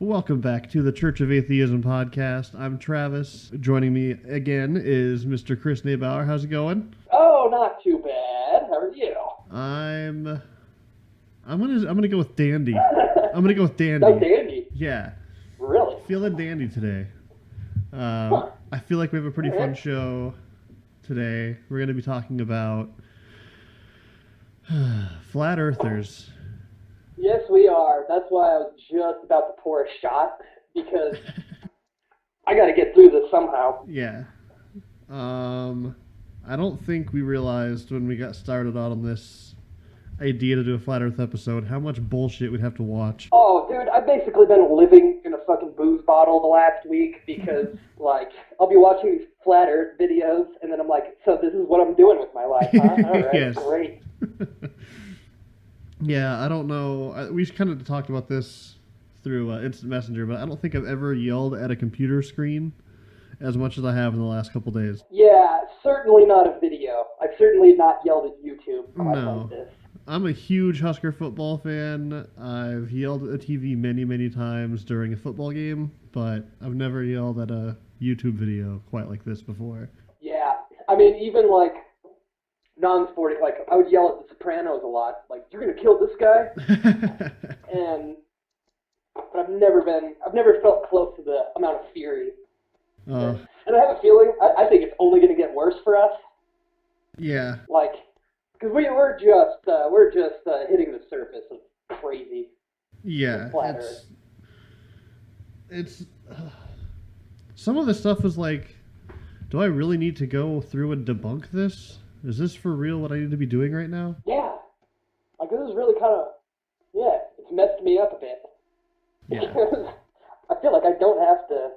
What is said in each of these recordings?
Welcome back to the Church of Atheism podcast. I'm Travis. Joining me again is Mr. Chris Neubauer. How's it going? Oh, not too bad. How are you? I'm gonna go with dandy. I'm gonna go with dandy. No, dandy. Yeah. Really? Feeling dandy today. I feel like we have a pretty fun show today. We're gonna be talking about flat earthers. Yes, we are. That's why I was just about to pour a shot, because I got to get through this somehow. Yeah. I don't think we realized when we got started on this idea to do a flat earth episode how much bullshit we'd have to watch. Oh, dude, I've basically been living in a fucking booze bottle the last week because, I'll be watching these flat earth videos, and then I'm like, so this is what I'm doing with my life, huh? All right, Yes. Great. Yeah, I don't know. We kind of talked about this through Instant Messenger, but I don't think I've ever yelled at a computer screen as much as I have in the last couple days. Yeah, certainly not a video. I've certainly not yelled at YouTube about this. I'm a huge Husker football fan. I've yelled at a TV many, many times during a football game, but I've never yelled at a YouTube video quite like this before. Yeah, I mean, even non-sporting, I would yell at The Sopranos a lot, you're gonna kill this guy? But I've never felt close to the amount of fury. And I have a feeling, I think it's only gonna get worse for us. Yeah. Because we're just hitting the surface of crazy. Yeah. It's some of the stuff is do I really need to go through and debunk this? Is this for real what I need to be doing right now? Yeah. This is really it's messed me up a bit. Yeah. I feel like I don't have to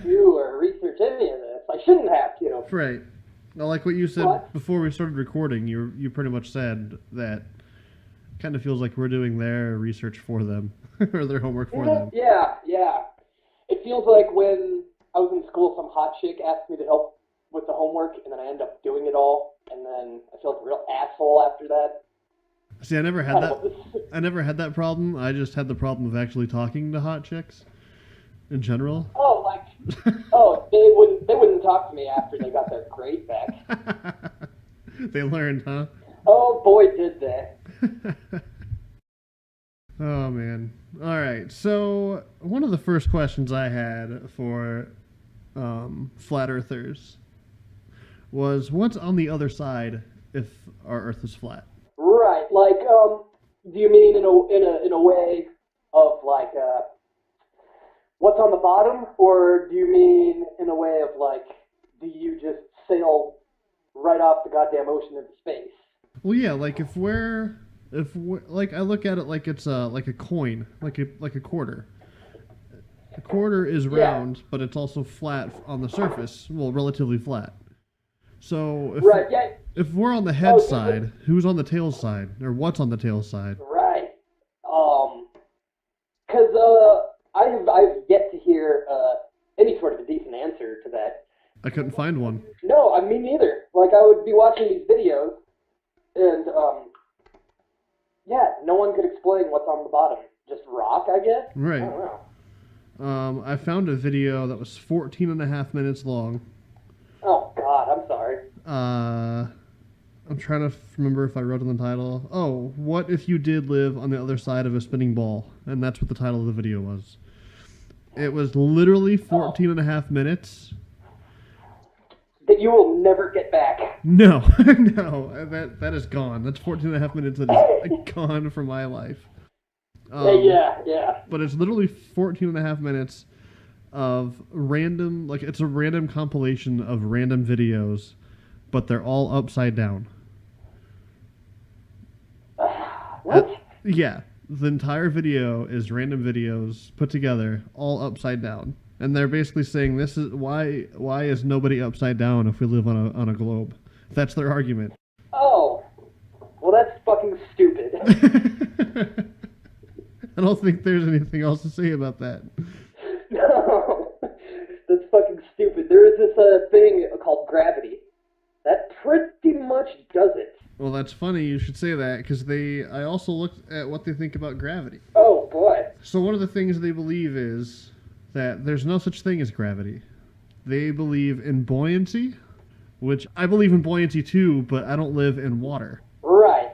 do or research any of this. I shouldn't have to. Right. Well, like what you said before we started recording, you pretty much said that kind of feels like we're doing their research for them, or their homework for them. Yeah. It feels like when I was in school, some hot chick asked me to help with the homework, and then I end up doing it all, and then I feel like a real asshole after that. See, I never had that. I never had that problem. I just had the problem of actually talking to hot chicks in general. They wouldn't talk to me after they got their grade back. They learned, huh? Oh boy, did they. Oh man. All right. So one of the first questions I had for flat earthers was, what's on the other side if our Earth is flat? Right. Do you mean in a way of what's on the bottom, or do you mean in a way of do you just sail right off the goddamn ocean into space? Well, yeah. If we're I look at it like it's like a coin, like a quarter. A quarter is round, but it's also flat on the surface. Well, relatively flat. So if we're on the head side, who's on the tail side, or what's on the tail side? Right. Because I've yet to hear any sort of a decent answer to that. I couldn't find one. No, me neither. I would be watching these videos, and no one could explain what's on the bottom. Just rock, I guess. Right. I don't know. I found a video that was 14 and a half minutes long. Oh, God, I'm sorry. I'm trying to remember if I wrote in the title. Oh, what if you did live on the other side of a spinning ball? And that's what the title of the video was. It was literally 14 and a half minutes. That you will never get back. No, that is gone. That's 14 and a half minutes that is gone from my life. Yeah. But it's literally 14 and a half minutes of random, it's a random compilation of random videos, but they're all upside down. What? Yeah, the entire video is random videos put together, all upside down. And they're basically saying, this is why is nobody upside down if we live on a globe? That's their argument. Oh, well, that's fucking stupid. I don't think there's anything else to say about that. No, that's fucking stupid. There is this thing called gravity. That pretty much does it. Well, that's funny you should say that, because I also looked at what they think about gravity. Oh, boy. So one of the things they believe is that there's no such thing as gravity. They believe in buoyancy, which I believe in buoyancy too, but I don't live in water. Right.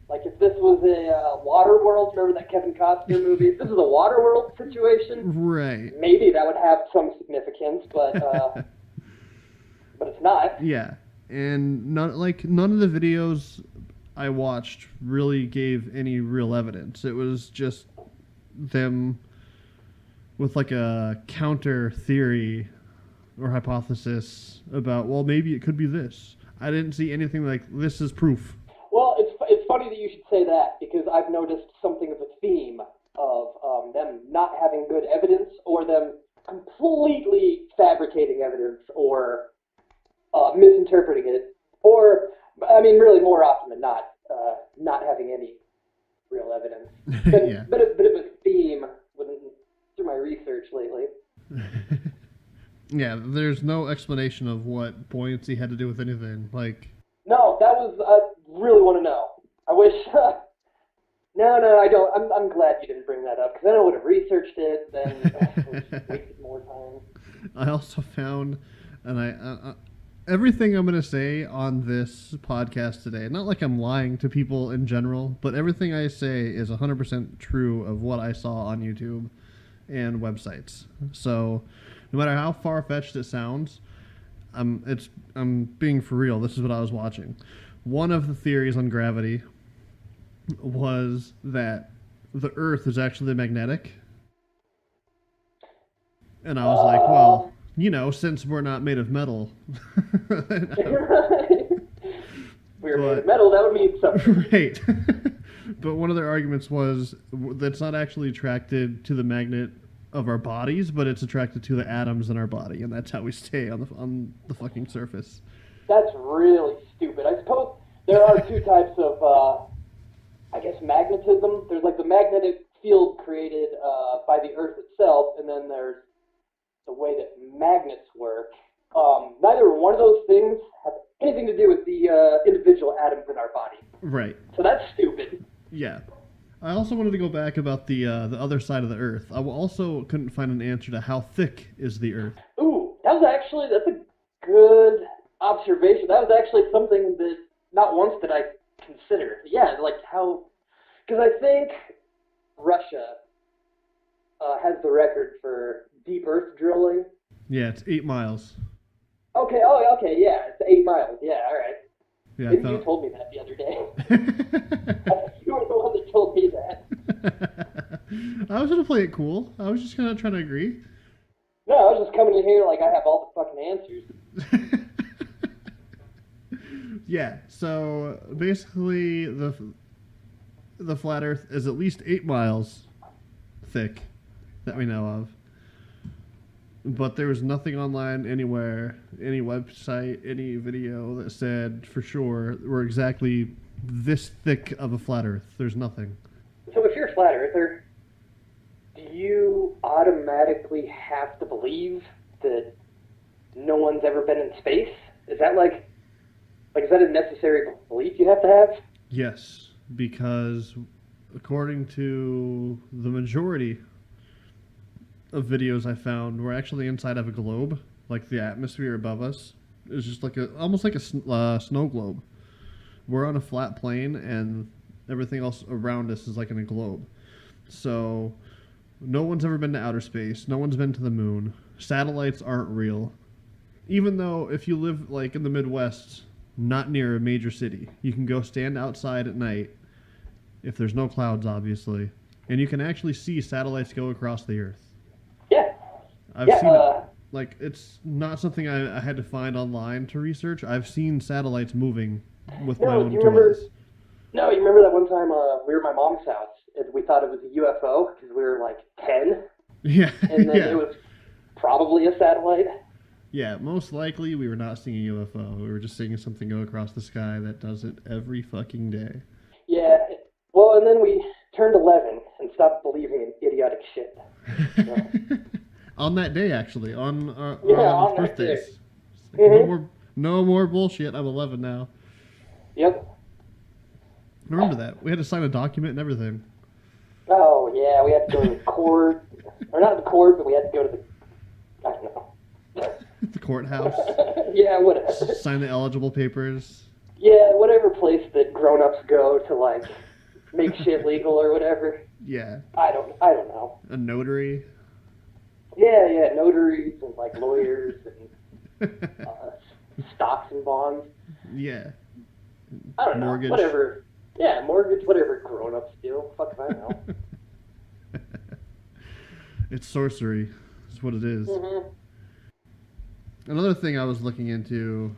Like if this was a water world, remember that Kevin Costner movie? If this is a water world situation, Right. maybe that would have some significance, but but it's not. Yeah. And none of the videos I watched really gave any real evidence. It was just them with like a counter theory or hypothesis about, well, maybe it could be this. I didn't see anything like this is proof. Well, it's funny that you should say that, because I've noticed something of a theme of them not having good evidence, or them completely fabricating evidence, or misinterpreting it, or, I mean, really more often than not having any real evidence. Yeah. Bit of a theme through my research lately. Yeah, there's no explanation of what buoyancy had to do with anything. Like, No, that was, I really want to know. I wish, no, I don't. I'm glad you didn't bring that up, because then I would have researched it, then wasted more time. I also found, and I everything I'm going to say on this podcast today, not like I'm lying to people in general, but everything I say is 100% true of what I saw on YouTube and websites. So no matter how far-fetched it sounds, I'm being for real. This is what I was watching. One of the theories on gravity was that the Earth is actually magnetic. And I was like, well, you know, since we're not made of metal. We're made of metal, that would mean something. Right. But one of their arguments was that's not actually attracted to the magnet of our bodies, but it's attracted to the atoms in our body, and that's how we stay on the fucking surface. That's really stupid. I suppose there are two types of, I guess, magnetism. There's like the magnetic field created by the Earth itself, and then there's the way that magnets work. Neither one of those things have anything to do with the individual atoms in our body. Right. So that's stupid. Yeah. I also wanted to go back about the other side of the Earth. I also couldn't find an answer to how thick is the Earth. Ooh, that's a good observation. That was actually something that not once did I consider. Yeah, like how, because I think Russia has the record for deep earth drilling. Yeah, it's 8 miles. Okay, yeah, it's 8 miles. Yeah, all right. Yeah, You told me that the other day. You were the one that told me that. I was gonna play it cool. I was just gonna try to agree. No, I was just coming in here like I have all the fucking answers. Yeah, so basically the flat Earth is at least 8 miles thick that we know of. But there was nothing online anywhere, any website, any video that said for sure we're exactly this thick of a flat Earth. There's nothing. So if you're a flat earther, do you automatically have to believe that no one's ever been in space? Is that like is that a necessary belief you have to have? Yes, because according to the majority of videos I found, we're actually inside of a globe. Like the atmosphere above us is just like almost like a snow globe. We're on a flat plane, and everything else around us is like in a globe. So no one's ever been to outer space. No one's been to the moon. Satellites aren't real. Even though if you live like in the Midwest, not near a major city, you can go stand outside at night, if there's no clouds, obviously, and you can actually see satellites go across the Earth. Yeah. I've seen it. Like, it's not something I had to find online to research. I've seen satellites moving with my own two eyes. No, you remember that one time we were at my mom's house and we thought it was a UFO because we were like 10? Yeah. And then yeah. it was probably a satellite. Yeah, most likely we were not seeing a UFO. We were just seeing something go across the sky that does it every fucking day. Yeah. Well, and then we turned 11 and stopped believing in idiotic shit. So. On that day, actually, on our on birthdays. Mm-hmm. No more bullshit. I'm 11 now. Yep. I remember that. We had to sign a document and everything. Oh yeah, we had to go to the court, or not the court, but we had to go to the, I don't know. The courthouse. Yeah, whatever. Sign the eligible papers. Yeah, whatever place that grown-ups go to like make shit legal or whatever. Yeah. I don't know. A notary. Yeah, notaries and like lawyers and stocks and bonds. Yeah. I don't know. Mortgage. Whatever. Yeah, mortgage, whatever grown-ups do. Fuck if I know. It's sorcery. That's what it is. Mm-hmm. Another thing I was looking into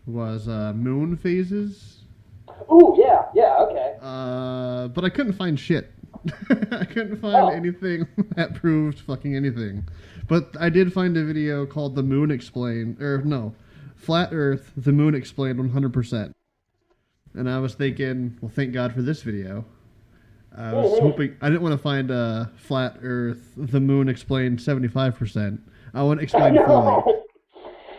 was moon phases. Ooh, yeah, okay. But I couldn't find shit. I couldn't find anything that proved fucking anything. But I did find a video called The Moon Explained, Flat Earth, The Moon Explained 100%. And I was thinking, well, thank God for this video. I was hoping, I didn't want to find Flat Earth, The Moon Explained 75%. I want to explain fully.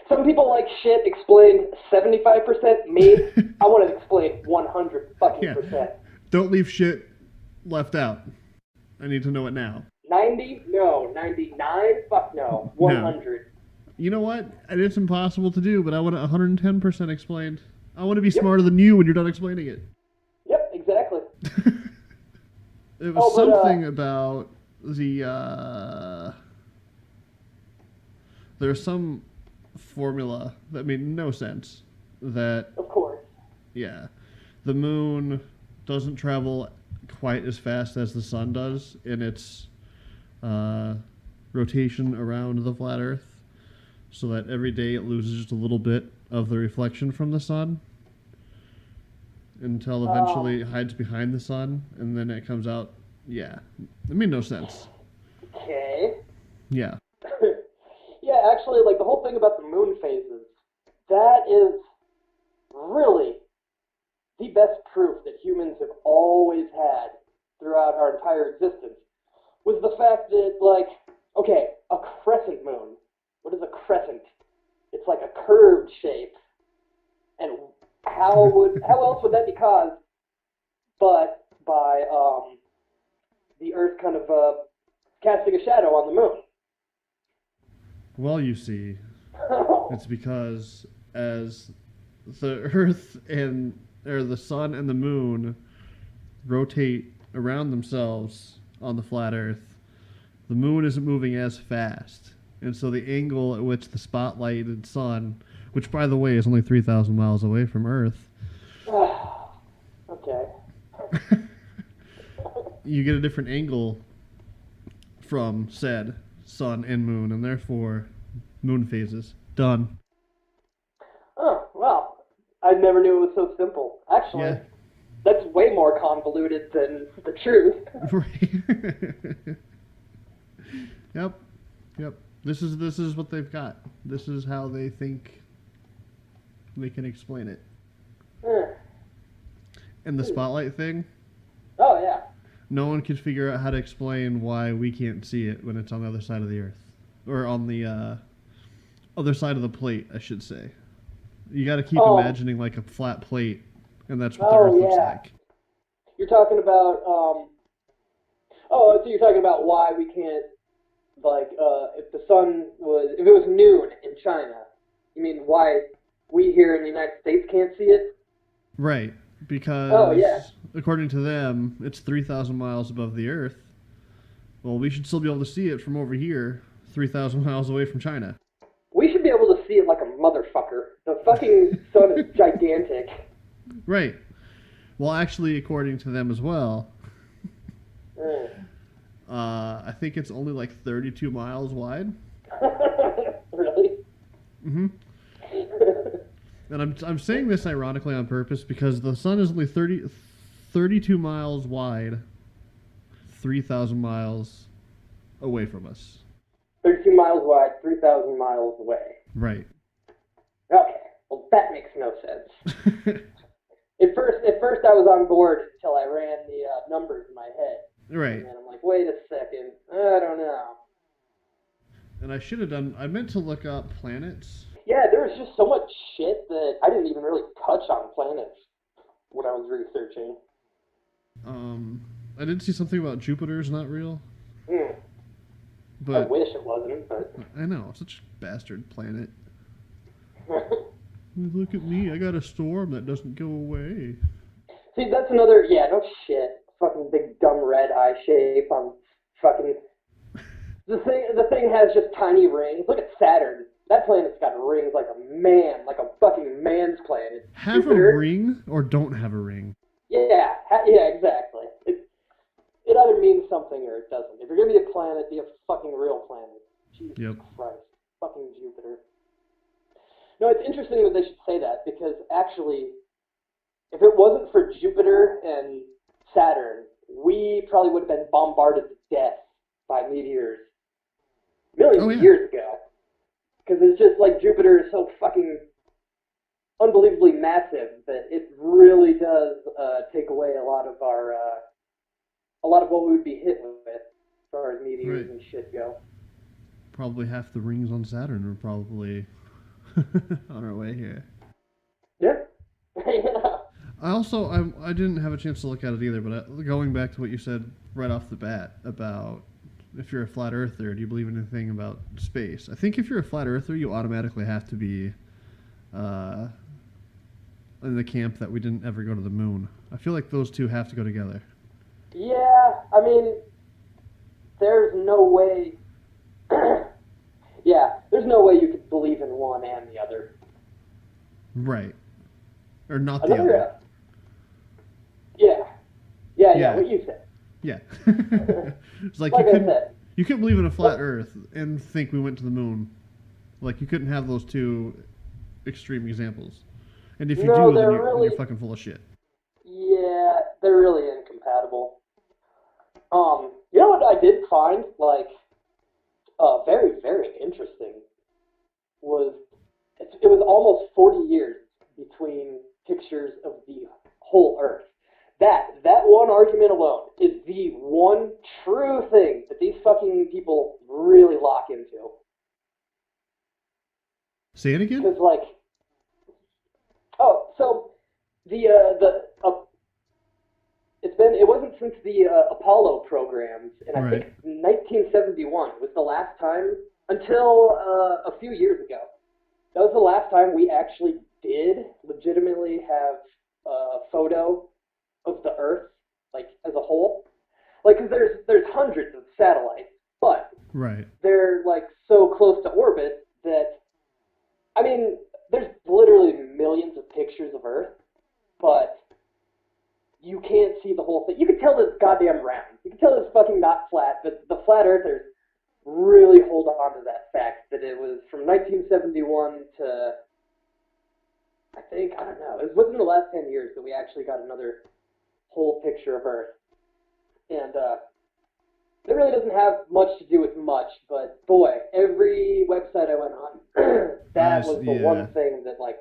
Some people like shit explained 75%. Me, I want it explained 100 fucking percent. Don't leave shit left out. I need to know it now. 90? No. 99? Fuck no. 100. No. You know what? It's impossible to do, but I want it 110% explained. I want to be smarter than you when you're done explaining it. Yep, exactly. It was something about the... There's some formula that made no sense. That... Of course. Yeah. The moon doesn't travel quite as fast as the sun does in its rotation around the flat Earth, so that every day it loses just a little bit of the reflection from the sun until eventually it hides behind the sun, and then it comes out. Yeah. It made no sense. Okay. Yeah. Yeah, actually, like the whole thing about the moon phases, that is really the best proof that humans have always had throughout our entire existence, was the fact that, like, okay, a crescent moon. What is a crescent? It's like a curved shape. And how else would that be caused but by the Earth kind of casting a shadow on the moon? Well, you see, it's because as the Earth or the sun and the moon rotate around themselves on the flat Earth, the moon isn't moving as fast. And so the angle at which the spotlighted sun, which by the way is only 3,000 miles away from Earth, okay. you get a different angle from said sun and moon, and therefore moon phases. Done. Oh, well, I never knew it was so simple. Actually, Yeah. That's way more convoluted than the truth. Right. Yep. This is what they've got. This is how they think they can explain it. And the spotlight thing, Oh, yeah. no one can figure out how to explain why we can't see it when it's on the other side of the Earth. Or on the other side of the plate, I should say. You got to keep imagining like a flat plate, and that's what the Earth looks like. You're talking about, so you're talking about why we can't, like, if it was noon in China, you mean why we here in the United States can't see it? Right, because according to them, it's 3,000 miles above the Earth. Well, we should still be able to see it from over here, 3,000 miles away from China. We should be able to see it like a motherfucker. The fucking sun is gigantic. Right. Well, actually, according to them as well, I think it's only like 32 miles wide. Really? Mm-hmm. And I'm saying this ironically on purpose because the sun is only 32 miles wide, 3,000 miles away from us. 32 miles wide, 3,000 miles away. Right. Okay. Well, that makes no sense. At first I was on board until I ran the numbers in my head. Right. And then I'm like, wait a second. I don't know. And I meant to look up planets. Yeah, there was just so much shit that I didn't even really touch on planets when I was researching. I did see something about Jupiter's not real. I But wish it wasn't, but... I know, such a bastard planet. Look at me, I got a storm that doesn't go away. See, that's another... Yeah, no shit. Fucking big dumb red eye shape on fucking... The thing has just tiny rings. Look at Saturn. That planet's got rings like a man, like a fucking man's planet. Have Jupiter, a ring or don't have a ring. Yeah, yeah, exactly. It either means something or it doesn't. If you're gonna be a planet, be a fucking real planet. Jesus Christ. Fucking Jupiter. No, it's interesting that they should say that, because actually, if it wasn't for Jupiter and Saturn, we probably would have been bombarded to death by meteors millions of years ago. Because it's just like Jupiter is so fucking unbelievably massive that it really does take away a lot of what we would be hit with as far as meteors and shit go. Probably half the rings on Saturn are probably on our way here. Yeah. Yeah. I didn't have a chance to look at it either, but going back to what you said right off the bat about if you're a flat earther, do you believe anything about space? I think if you're a flat earther, you automatically have to be in the camp that we didn't ever go to the moon. I feel like those two have to go together. Yeah, I mean, there's no way... yeah, there's no way you could believe in one and the other. Right. Or not the other. Yeah, what you said. Yeah. It's like I couldn't said. believe in a flat Earth and think we went to the moon. Like, you couldn't have those two extreme examples. And if you do, then you're fucking full of shit. Yeah, they're really incompatible. You know what I did find, like, very, very interesting was it was almost 40 years between pictures of the whole Earth. That one argument alone is the one true thing that these fucking people really lock into. Say it again? Because, like, so it wasn't since the Apollo programs, and I think 1971 was the last time, until a few years ago. That was the last time we actually did legitimately have a photo of the Earth, like, as a whole. Like, because there's hundreds of satellites, but they're, like, so close to orbit that, I mean, there's literally millions of pictures of Earth, but you can't see the whole thing. You can tell that it's goddamn round. You can tell it's fucking not flat, but the flat earthers really hold on to that fact that it was from 1971 to, I don't know, it was within the last 10 years that we actually got another whole picture of Earth. And it really doesn't have much to do with much, but boy, every website I went on, that was the one thing that, like,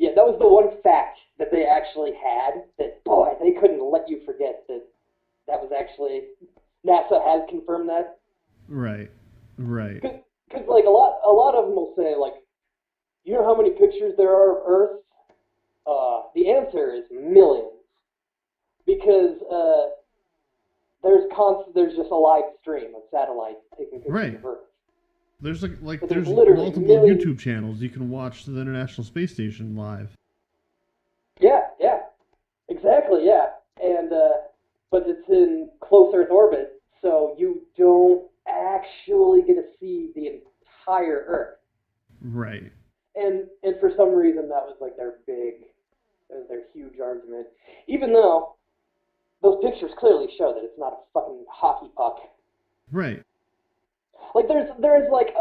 that was the one fact that they actually had that, boy, they couldn't let you forget that was actually, NASA has confirmed that. Right. Because, like, a lot of them will say, like, you know how many pictures there are of Earth? The answer is millions. Because there's just a live stream of satellites taking pictures of Earth. There's there's multiple YouTube channels you can watch the International Space Station live. Yeah, exactly, yeah. And but it's in close Earth orbit, so you don't actually get to see the entire Earth. Right. And for some reason that was like their huge argument, even though those pictures clearly show that it's not a fucking hockey puck. Right. Like, there's like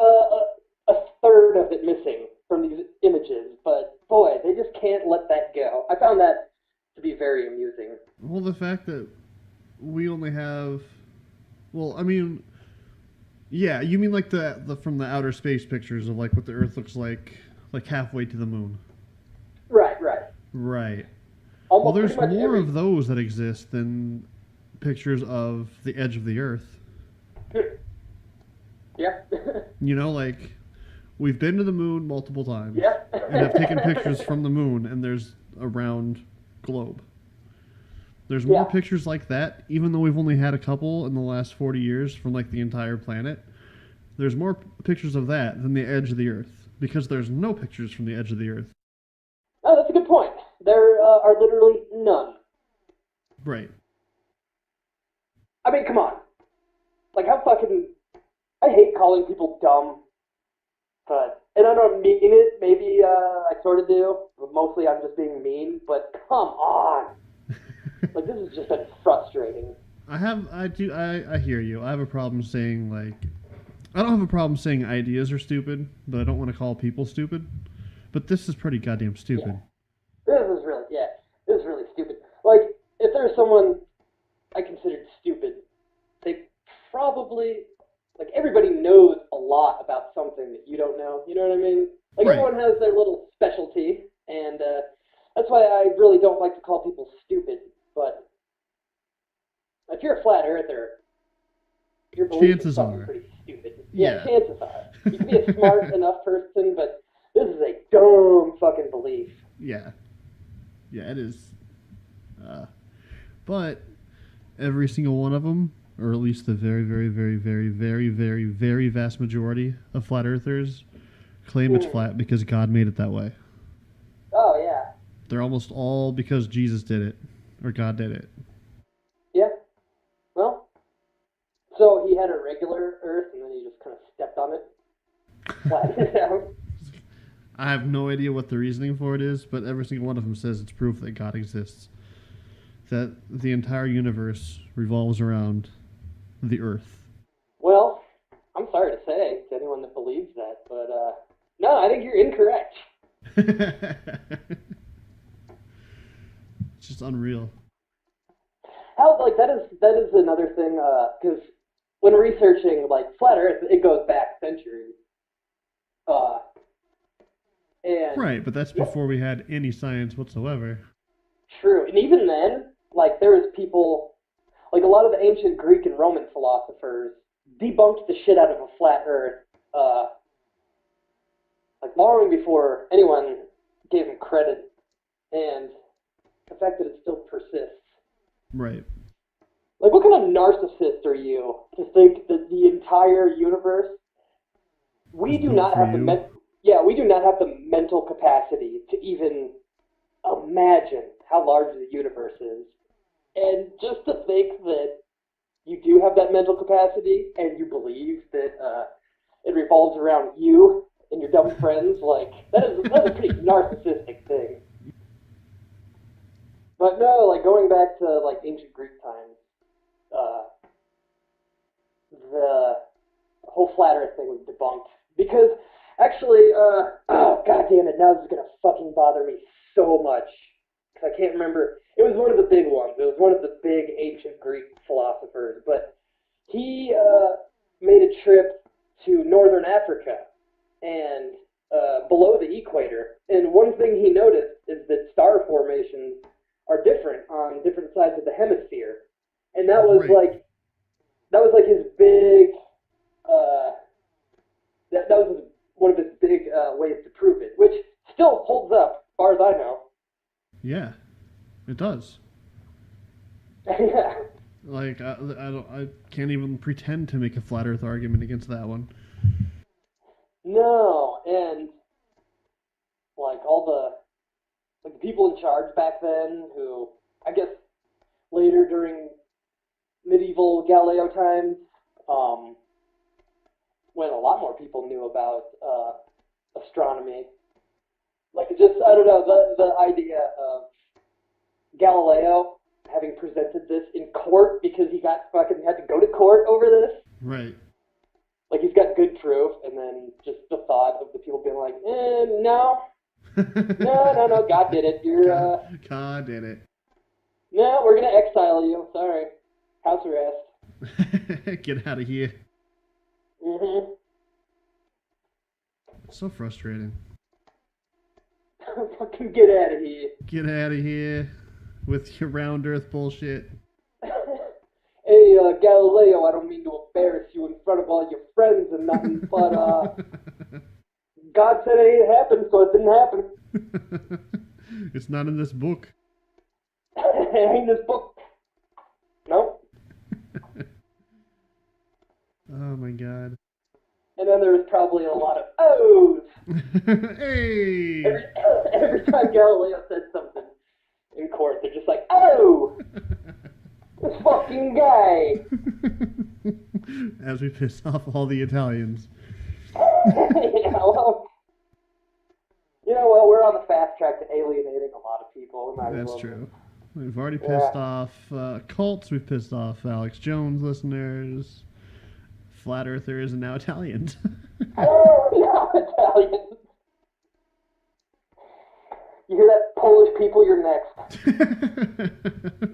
a third of it missing from these images, but boy, they just can't let that go. I found that to be very amusing. Well, the fact that we only have, well, I mean, yeah, you mean like the from the outer space pictures of like what the Earth looks like halfway to the moon. Right. Well, there's more of those that exist than pictures of the edge of the Earth. Yeah. You know, like, we've been to the moon multiple times. Yeah. And have taken pictures from the moon, and there's a round globe. There's more pictures like that, even though we've only had a couple in the last 40 years from like the entire planet. There's more pictures of that than the edge of the Earth, because there's no pictures from the edge of the Earth. Oh, that's a good point. There are literally none. Right. I mean, come on. Like, I hate calling people dumb, and I don't mean it. Maybe I sort of do, but mostly I'm just being mean. But come on. Like, this has just been frustrating. I hear you. I have a problem saying, like, I don't have a problem saying ideas are stupid, but I don't want to call people stupid. But this is pretty goddamn stupid. Yeah. This is really stupid. Like, if there's someone I considered stupid, they probably, like, everybody knows a lot about something that you don't know. You know what I mean? Like, right. Everyone has their little specialty, and that's why I really don't like to call people stupid. But if you're a flat earther, your belief is something pretty stupid. Yeah, chances are. You can be a smart enough person, but this is a dumb fucking belief. Yeah. Yeah, it is. But every single one of them, or at least the very, very, very, very, very, very, very vast majority of flat earthers, claim it's flat because God made it that way. Oh, yeah. They're almost all because Jesus did it, or God did it. Yeah. Well, so he had a regular earth, and then he just kind of stepped on it, flattened it out. I have no idea what the reasoning for it is, but every single one of them says it's proof that God exists. That the entire universe revolves around the Earth. Well, I'm sorry to say to anyone that believes that, but no, I think you're incorrect. It's just unreal. How, like, that is another thing, because when researching, like, flat Earth, it goes back centuries. Right, but that's before we had any science whatsoever. True, and even then, like, there was people, like, a lot of the ancient Greek and Roman philosophers debunked the shit out of a flat Earth, like, long before anyone gave them credit, and the fact that it still persists. Right. Like, what kind of narcissist are you to think that the entire universe, we do not have the mental capacity to even imagine how large the universe is. And just to think that you do have that mental capacity and you believe that it revolves around you and your dumb friends, like, that's a pretty narcissistic thing. But no, like, going back to, like, ancient Greek times, the whole flat Earth thing was debunked. Because, actually, oh, god damn it, now this is gonna fucking bother me so much. Because I can't remember. It was one of the big ones. It was one of the big ancient Greek philosophers. But he made a trip to northern Africa and below the equator. And one thing he noticed is that star formations are different on different sides of the hemisphere. And that was like his big that was one of his big ways to prove it, which still holds up, as far as I know. Yeah, it does. Yeah. Like, I can't even pretend to make a flat Earth argument against that one. No, and like all the people in charge back then, who I guess later during medieval Galileo times, when a lot more people knew about astronomy. Like, just, I don't know, the idea of Galileo having presented this in court because he had to go to court over this. Right. Like, he's got good proof, and then just the thought of the people being like, no. No, God did it. God did it. No, we're going to exile you. Sorry. House arrest. Get out of here. Mm-hmm. So frustrating. Fucking get out of here. Get out of here with your round earth bullshit. Hey, Galileo, I don't mean to embarrass you in front of all your friends and nothing, but, God said it ain't happened, so it didn't happen. It's not in this book. It ain't in this book. Oh my god. And then there was probably a lot of O's. Hey! Every time Galileo said something in court, they're just like, oh! This fucking guy! As we piss off all the Italians. Well, we're on the fast track to alienating a lot of people. That's true. We've already pissed off cults, we've pissed off Alex Jones listeners, flat earthers, and now Italians. Now Italians. You hear that, Polish people? You're next.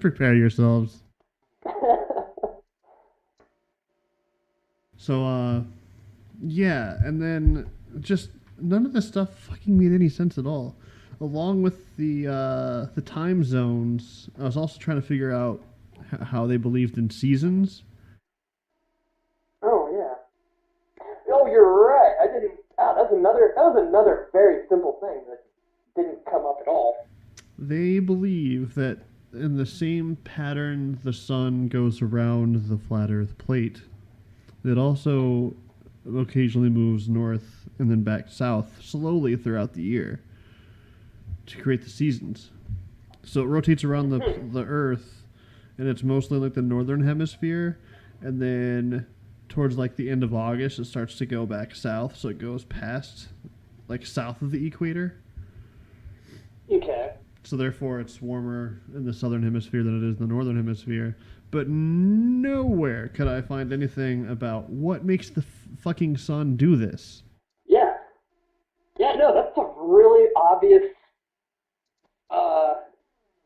Prepare yourselves. So, yeah, and then just none of this stuff fucking made any sense at all. Along with the time zones, I was also trying to figure out how they believed in seasons. Oh yeah. Oh, you're right. I didn't. That was another very simple thing that didn't come up at all. They believe that in the same pattern the sun goes around the flat Earth plate, it also occasionally moves north and then back south slowly throughout the year to create the seasons. So it rotates around the Earth, and it's mostly like the northern hemisphere, and then towards like the end of August it starts to go back south, so it goes past like south of the equator. Okay. So therefore it's warmer in the southern hemisphere than it is in the northern hemisphere. But nowhere could I find anything about what makes the fucking sun do this. Yeah. Yeah, no, that's a really obvious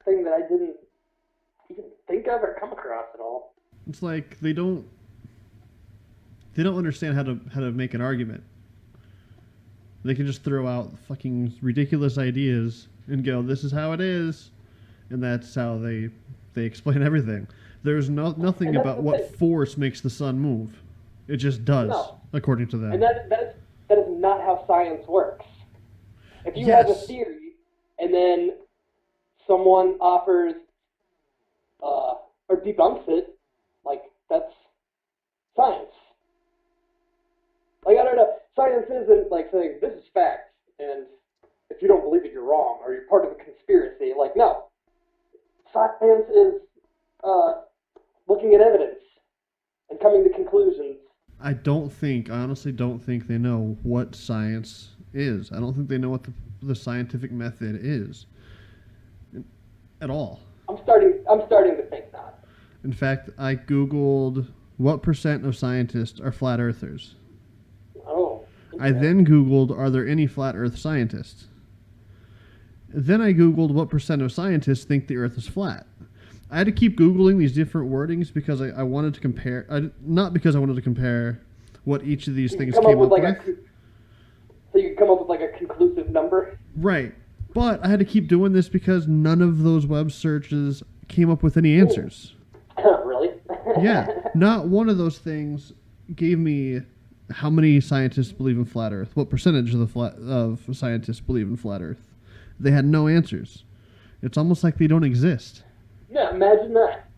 thing that I didn't even think of or come across at all. It's like they don't understand how to make an argument. They can just throw out fucking ridiculous ideas and go, this is how it is, and that's how they explain everything. There's nothing about what force makes the sun move. It just does, according to them. And that is not how science works. If you have a theory, and then someone offers or debunks it, like, that's science. Like, I don't know, science isn't like saying, this is fact, and if you don't believe it, you're wrong, or you're part of a conspiracy. Like, no. Science is looking at evidence and coming to conclusions. I honestly don't think they know what science is. I don't think they know what the scientific method is at all. I'm starting to think not. In fact, I Googled what % of scientists are flat earthers. Oh. Okay. I then Googled, are there any flat earth scientists? Then I Googled what % of scientists think the earth is flat. I had to keep Googling these different wordings because I wanted to compare, not because I wanted to compare what each of these things came up with. So you can come up with like a conclusive number? Right. But I had to keep doing this because none of those web searches came up with any answers. Really? Yeah. Not one of those things gave me how many scientists believe in flat Earth, what percentage of scientists believe in flat Earth. They had no answers. It's almost like they don't exist. Yeah, imagine that.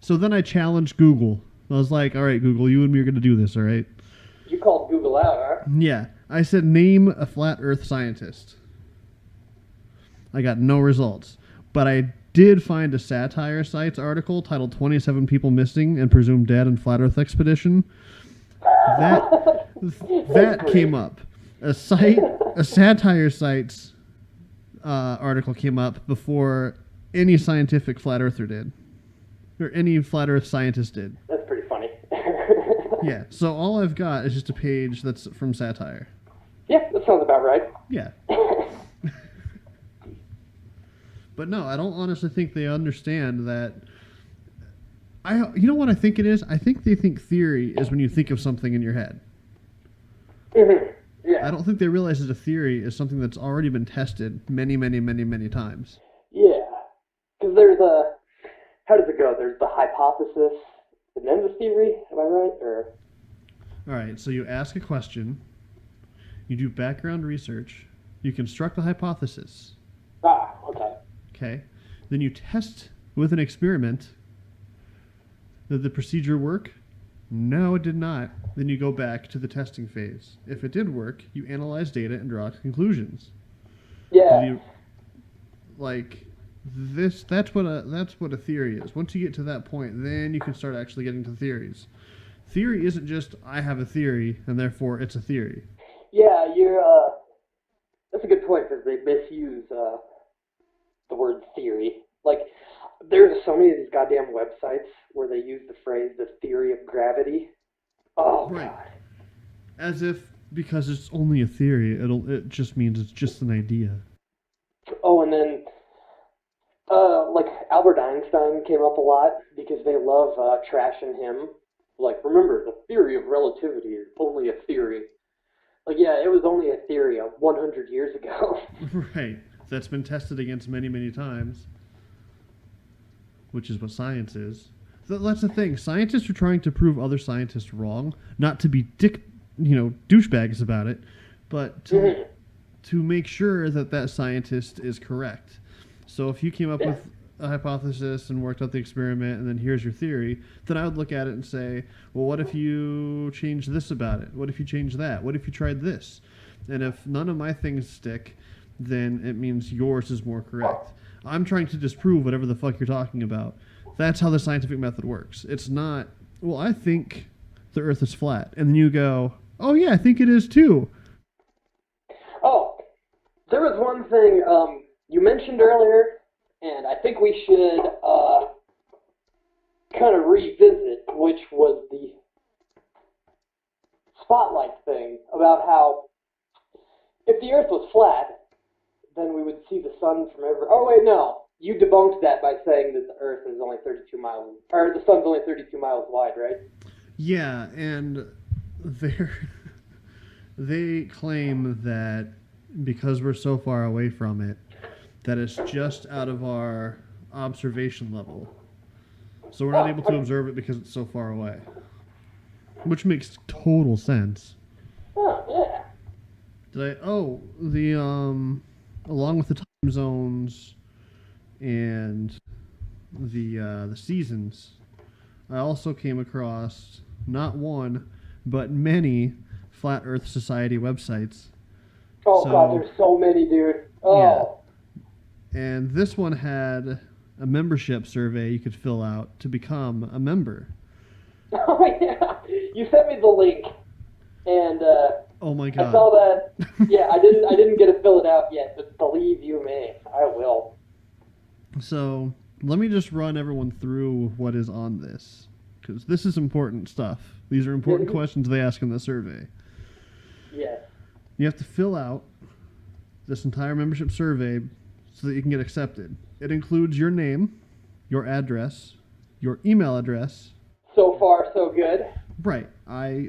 So then I challenged Google. I was like, all right, Google, you and me are going to do this, all right? You called Google out, huh? Yeah. I said, name a flat Earth scientist. I got no results. But I did find a satire sites article titled 27 People Missing and Presumed Dead in Flat Earth Expedition. That came up. A satire sites article came up before any scientific flat earther did. Or any flat earth scientist did. That's pretty funny. Yeah, so all I've got is just a page that's from satire. Yeah, that sounds about right. Yeah. But no, I don't honestly think they understand that. You know what I think it is? I think they think theory is when you think of something in your head. Mm-hmm. Yeah. I don't think they realize that a theory is something that's already been tested many, many, many, many times. Yeah. Because there's how does it go? There's the hypothesis and then the theory, am I right? Or... All right, so you ask a question, you do background research, you construct a hypothesis. Ah, okay. Okay. Then you test with an experiment. Did the procedure work? No, it did not. Then you go back to the testing phase. If it did work, you analyze data and draw conclusions. Yeah. Did you, like this? That's what a theory is. Once you get to that point, then you can start actually getting to theories. Theory isn't just I have a theory and therefore it's a theory. Yeah, that's a good point because they misuse the word theory. Like, there's so many of these goddamn websites where they use the phrase the theory of gravity. Oh, Right. God. As if because it's only a theory, it just means it's just an idea. Oh, and then, like, Albert Einstein came up a lot because they love trashing him. Like, remember, the theory of relativity is only a theory. Like, yeah, it was only a theory of 100 years ago. Right. That's been tested against many, many times. Which is what science is. That's the thing. Scientists are trying to prove other scientists wrong, not to be douchebags about it, but to make sure that scientist is correct. So if you came up with a hypothesis and worked out the experiment, and then here's your theory, then I would look at it and say, well, what if you change this about it? What if you change that? What if you tried this? And if none of my things stick, then it means yours is more correct. I'm trying to disprove whatever the fuck you're talking about. That's how the scientific method works. It's not, well, I think the Earth is flat. And then you go, oh, yeah, I think it is too. Oh, there was one thing you mentioned earlier, and I think we should kind of revisit, which was the spotlight thing about how if the Earth was flat, then we would see the sun from every... Oh, wait, no. You debunked that by saying that the Earth is only 32 miles... Or the sun's only 32 miles wide, right? Yeah, and they claim that because we're so far away from it, that it's just out of our observation level. So we're not able to observe it because it's so far away. Which makes total sense. Oh, yeah. Along with the time zones and the seasons, I also came across not one, but many Flat Earth Society websites. Oh, God, there's so many, dude. Oh. Yeah. And this one had a membership survey you could fill out to become a member. Oh, yeah. You sent me the link, and oh my God. I saw that. Yeah, I didn't get to fill it out yet, but believe you me, I will. So let me just run everyone through what is on this, because this is important stuff. These are important questions they ask in the survey. Yes. You have to fill out this entire membership survey so that you can get accepted. It includes your name, your address, your email address. So far, so good. Right.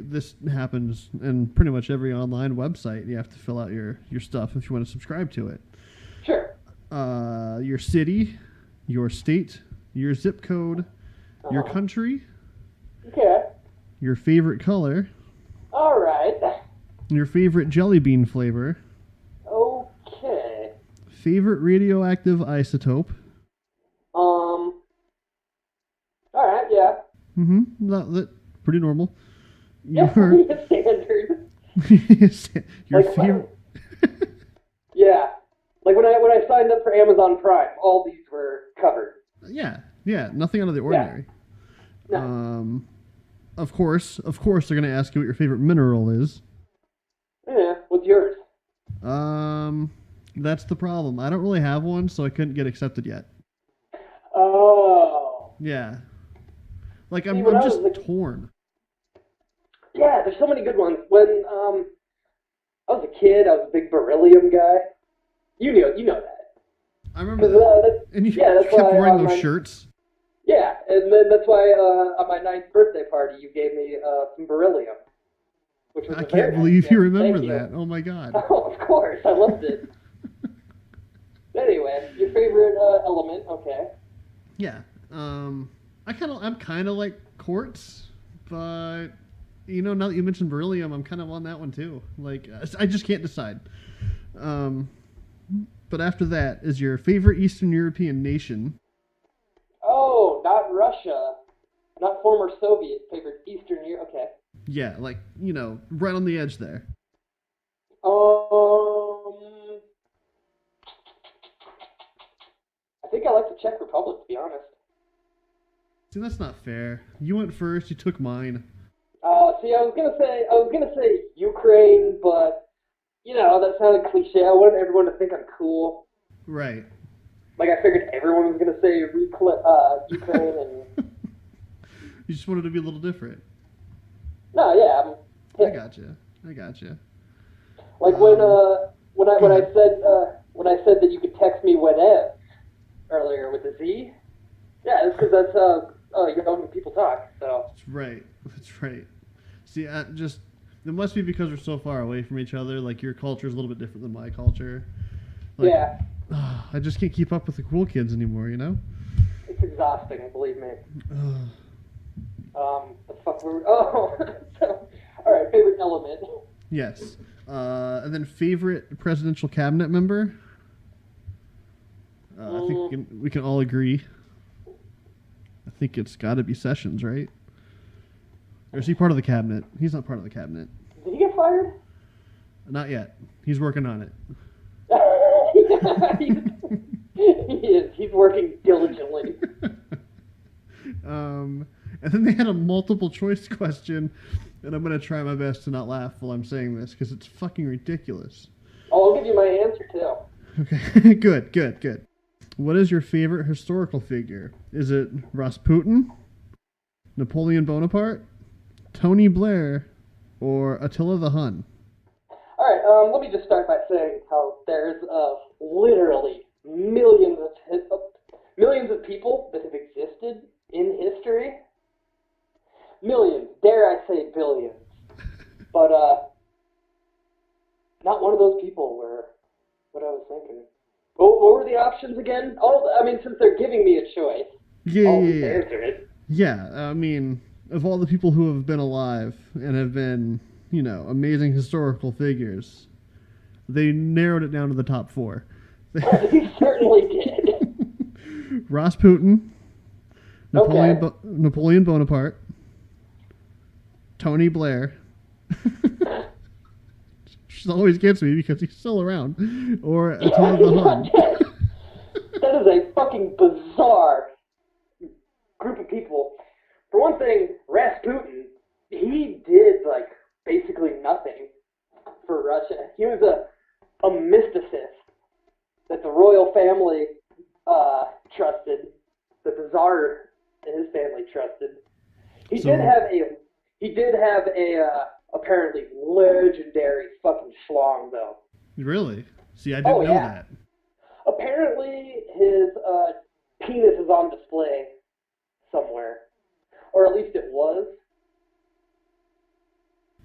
This happens in pretty much every online website. You have to fill out your stuff if you want to subscribe to it. Sure. Your city, your state, your zip code, your country. Okay. Your favorite color. All right. Your favorite jelly bean flavor. Okay. Favorite radioactive isotope. All right. Yeah. Mm-hmm. That pretty normal. Yeah. Standard. Your Like, favorite. Yeah. Like when I signed up for Amazon Prime, all these were covered. Yeah. Nothing out of the ordinary. Yeah. No. Of course, they're going to ask you what your favorite mineral is. Yeah. What's yours? That's the problem. I don't really have one, so I couldn't get accepted yet. Oh. Yeah. Like, See, I'm when I just was torn. Yeah, there's so many good ones. When I was a kid, I was a big beryllium guy. You know that. I remember that. And you that's kept why wearing those shirts. Yeah, and then that's why on my 9th birthday party, you gave me some beryllium. Which was I can't believe you remember that. Oh my God. Oh, of course. I loved it. Anyway, your favorite element, okay. Yeah. I'm kind of like quartz, but now that you mentioned beryllium, I'm kind of on that one too. Like, I just can't decide. But after that is your favorite Eastern European nation. Oh, not Russia. not former Soviet, favored Eastern Europe. Okay. Yeah, like, right on the edge there. I think I like the Czech Republic, to be honest. See, that's not fair. You went first, you took mine. See, I was gonna say Ukraine, but that sounded cliche. I wanted everyone to think I'm cool. Right. Like I figured everyone was gonna say Ukraine, and you just wanted to be a little different. No, yeah. I gotcha. Like when I said that you could text me whenever earlier with a Z. Yeah, that's because that's young people talk. So. That's right. See, it must be because we're so far away from each other. Like your culture is a little bit different than my culture. Like, yeah. I just can't keep up with the cool kids anymore. It's exhausting, believe me. The fuck were? Oh, so, all right. Favorite element. Yes. And then favorite presidential cabinet member. I think we can all agree. I think it's got to be Sessions, right? Or is he part of the cabinet? He's not part of the cabinet. Did he get fired? Not yet. He's working on it. He is. He's working diligently. And then they had a multiple choice question, and I'm going to try my best to not laugh while I'm saying this because it's fucking ridiculous. Oh, I'll give you my answer too. Okay, good. What is your favorite historical figure? Is it Rasputin, Napoleon Bonaparte, Tony Blair, or Attila the Hun? All right, let me just start by saying how there's literally millions of people that have existed in history. Millions, dare I say billions. But not one of those people were what I was thinking. What were the options again? Since they're giving me a choice, I'll answer it. Yeah, I mean, of all the people who have been alive and have been, amazing historical figures, they narrowed it down to the top 4. They certainly did. Rasputin, Napoleon Bonaparte, Tony Blair. Which always gets me because he's still around. Or Attila the Hun. That is a fucking bizarre group of people. For one thing, Rasputin, he did basically nothing for Russia. He was a mysticist that the royal family trusted, that the Tsar and his family trusted. He did have a apparently legendary fucking schlong, though. Really? See, I didn't know that. Apparently, his penis is on display somewhere. Or at least it was.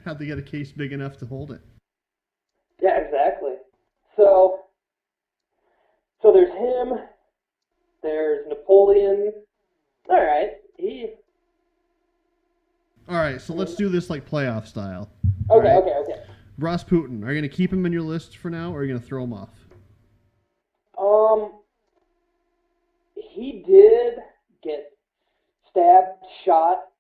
How'd they get a case big enough to hold it? Yeah, exactly. So there's him. There's Napoleon. All right. All right, so let's do this like playoff style. Okay, right? okay. Rasputin, are you going to keep him in your list for now, or are you going to throw him off? He did get stabbed, shot,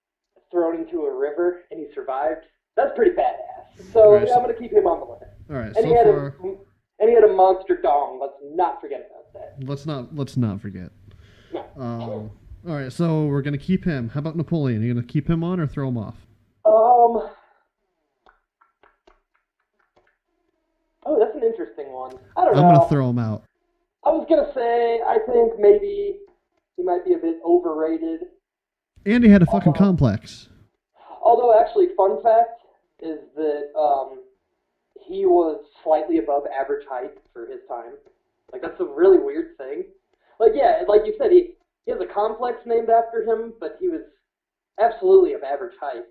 thrown into a river, and he survived. That's pretty badass. So right, I'm going to keep him on the list. All right, and he had a monster dong. Let's not forget about that. Let's not forget. No. All right, so we're going to keep him. How about Napoleon? Are you going to keep him on or throw him off? Oh, that's an interesting one. I don't know. I'm going to throw him out. I was going to say, I think maybe he might be a bit overrated. And he had a fucking complex. Although, actually, fun fact is that he was slightly above average height for his time. That's a really weird thing. Like you said, he has a complex named after him, but he was absolutely of average height.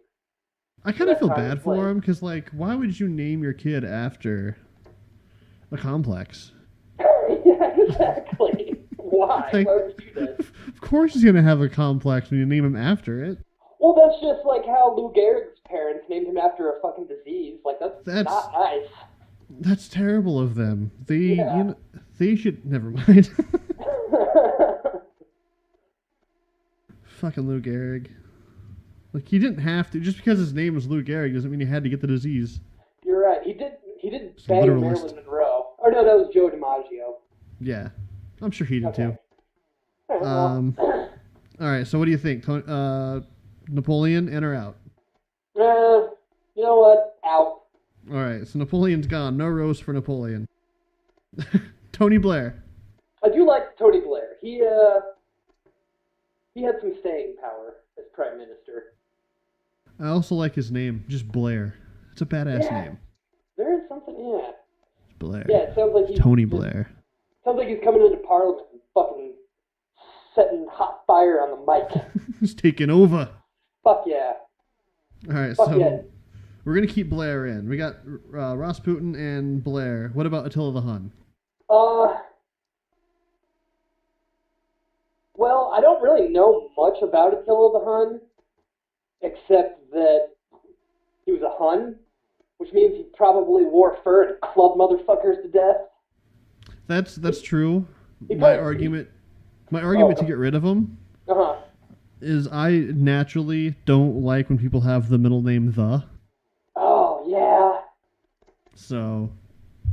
I kind of feel bad for him, because, why would you name your kid after a complex? Yeah, exactly. Why? Why would you do that? Of course he's going to have a complex when you name him after it. Well, that's just like how Lou Gehrig's parents named him after a fucking disease. That's not nice. That's terrible of them. They should... Never mind. Fucking Lou Gehrig. Like, he didn't have to. Just because his name was Lou Gehrig doesn't mean he had to get the disease. You're right. He did It's bang literalist. Marilyn Monroe. Or no, that was Joe DiMaggio. Yeah. I'm sure he did Okay. too. All right, well, All right, so what do you think? Napoleon, in or out? you know what? Out. All right, so Napoleon's gone. No rose for Napoleon. Tony Blair. I do like Tony Blair. He had some staying power as prime minister. I also like his name, just Blair. It's a badass name. There is something, Blair. Yeah, it sounds like he's... Tony Blair. Sounds like he's coming into Parliament and fucking setting hot fire on the mic. He's taking over. Fuck yeah. All right, Fuck so yeah. we're going to keep Blair in. We got Rasputin and Blair. What about Attila the Hun? Well, I don't really know much about Attila the Hun, except that he was a Hun, which means he probably wore fur and clubbed motherfuckers to death. That's true. He My probably- argument to get rid of him Uh-huh. is I naturally don't like when people have the middle name the. Oh, yeah. So,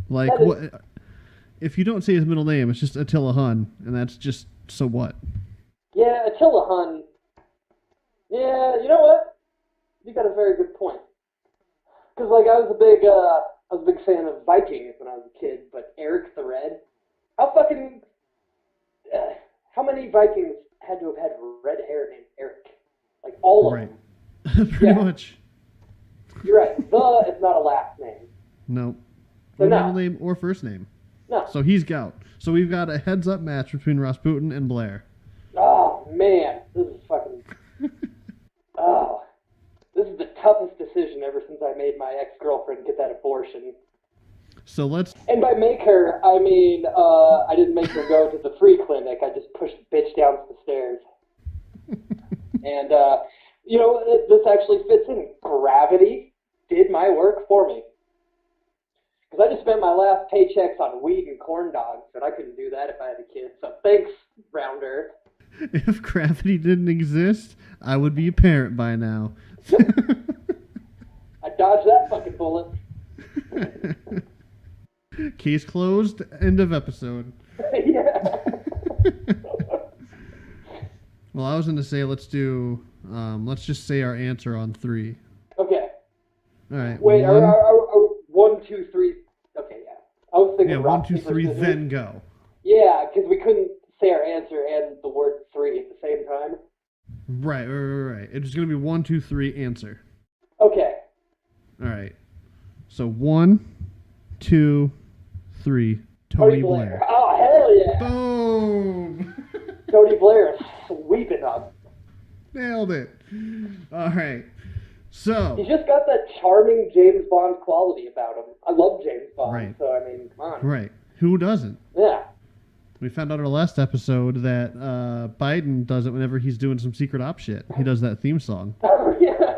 like, That is- what if you don't say his middle name? It's just Attila Hun, and that's just so what? Yeah, Attila Hun. Yeah, you know what? You got a very good point. Because, like, I was a big fan of Vikings when I was a kid, but Eric the Red? How many Vikings had to have had red hair named Eric? Like, all of Right. them. Pretty Yeah. much. You're right. The is not a last name. No. So Or no. middle name or first name. No. So he's gout. So we've got a heads-up match between Rasputin and Blair. Oh, man. This is fucking... Oh. This is the toughest decision ever since I made my ex-girlfriend get that abortion. So let's... And by make her, I mean, I didn't make her go to the free clinic. I just pushed the bitch down the stairs. And, you know, this actually fits in. Gravity did my work for me. Because I just spent my last paychecks on weed and corn dogs, and I couldn't do that if I had a kid. So thanks, Round Earth. If gravity didn't exist, I would be a parent by now. I dodged that fucking bullet. Case closed. End of episode. Yeah. Well, I was going to say let's just say our answer on 3. Okay. All right. Wait, one, are 1, 2, 3. Okay, yeah. I was thinking yeah, rock, 1, 2, paper, 3, scissors. then go. Yeah, because we couldn't say our answer and the word 3 at the same time. Right. It's going to be 1, 2, 3, answer. Okay. All right. So 1, 2, 3. Tony Blair. Oh, hell yeah. Boom! Tony Blair is sweeping up. Nailed it. All right. So. He's just got that charming James Bond quality about him. I love James Bond, Right. so I mean, come on. Right. Who doesn't? Yeah. We found out in our last episode that Biden does it whenever he's doing some secret op shit. He does that theme song. Oh, yeah.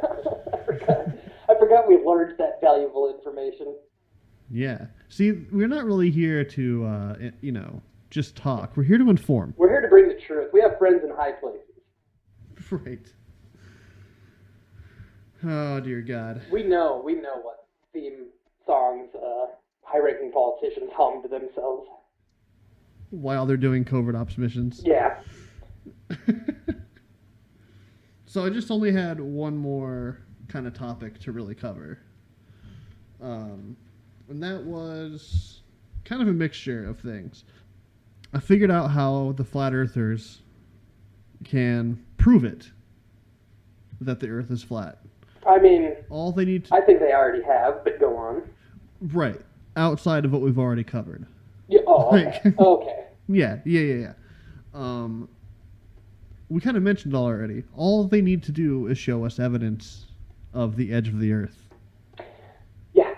I forgot we learned that valuable information. Yeah. See, we're not really here to, just talk. We're here to inform. We're here to bring the truth. We have friends in high places. Right. Oh, dear God. We know what theme songs high-ranking politicians hum to themselves. While they're doing covert ops missions. Yeah. So I just only had one more kind of topic to really cover. And that was kind of a mixture of things. I figured out how the flat earthers can prove it that the earth is flat. I mean, All they need to... I think they already have, but go on. Right. Outside of what we've already covered. Yeah, oh, okay. Like- Okay. Yeah. We kind of mentioned it already. All they need to do is show us evidence of the edge of the earth. Yeah,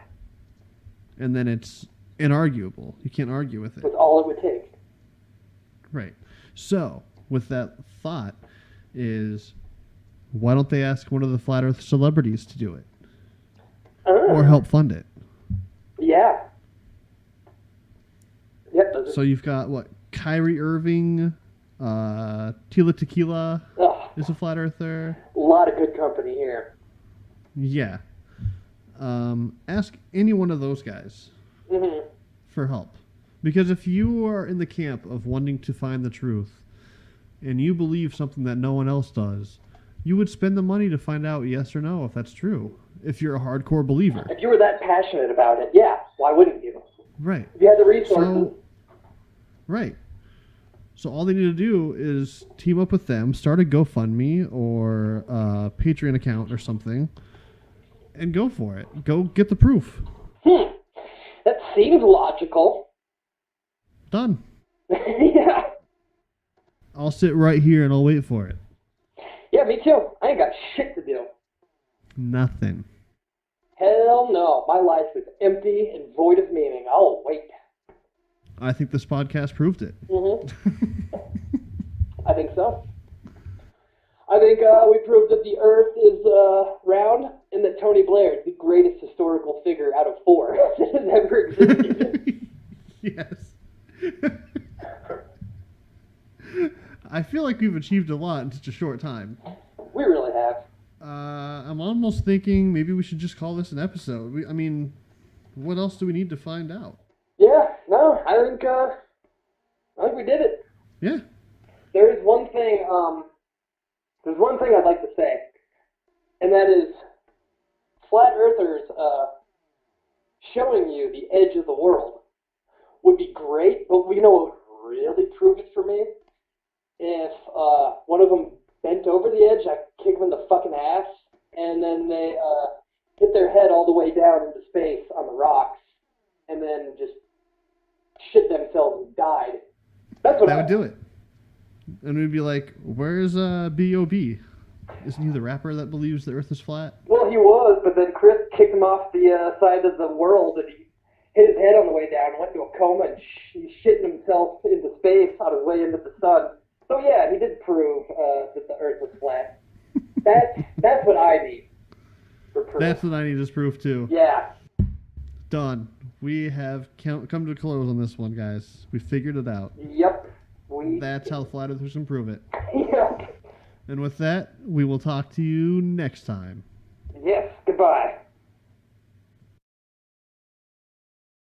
And then it's inarguable. You can't argue with it. that's all it would take. Right. So, with that thought is, why don't they ask one of the Flat Earth celebrities to do it? Or help fund it? Yeah. Yep. So you've got, what, Kyrie Irving, Tila Tequila, Ugh. is a flat earther. A lot of good company here. Yeah. Ask any one of those guys for help. Because if you are in the camp of wanting to find the truth and you believe something that no one else does, you would spend the money to find out yes or no if that's true. If you're a hardcore believer. If you were that passionate about it, yeah, why wouldn't you? Right. If you had the resources. Right. So all they need to do is team up with them, start a GoFundMe or a Patreon account or something, and go for it. Go get the proof. That seems logical. Done. Yeah. I'll sit right here and I'll wait for it. Yeah, me too. I ain't got shit to do. Nothing. Hell no. My life is empty and void of meaning. I'll wait. I think this podcast proved it. I think so. I think we proved that the Earth is round and that Tony Blair is the greatest historical figure out of 4 that has ever existed. Yes. I feel like we've achieved a lot in such a short time. We really have. I'm almost thinking maybe we should just call this an episode. I mean, what else do we need to find out? Yeah, no, I think we did it. Yeah. There is one thing. There's one thing I'd like to say, and that is flat earthers showing you the edge of the world would be great, but you know what would really prove it for me? If one of them bent over the edge, I'd kick them in the fucking ass, and then they hit their head all the way down into space on the rocks, and then just shit themselves and died. That's what that would do it. And we'd be like, where's B.O.B? Isn't he the rapper that believes the Earth is flat? Well, he was, but then Chris kicked him off the side of the world, and he hit his head on the way down and went into a coma, and he shit himself into space on his way into the sun. So yeah, he did prove that the Earth was flat. That's what I need for proof. That's what I need as proof too. Yeah. Done. We have come to a close on this one, guys. We figured it out. Yep. That's how flat earthers can prove it. Yep. And with that, we will talk to you next time. Yes. Goodbye.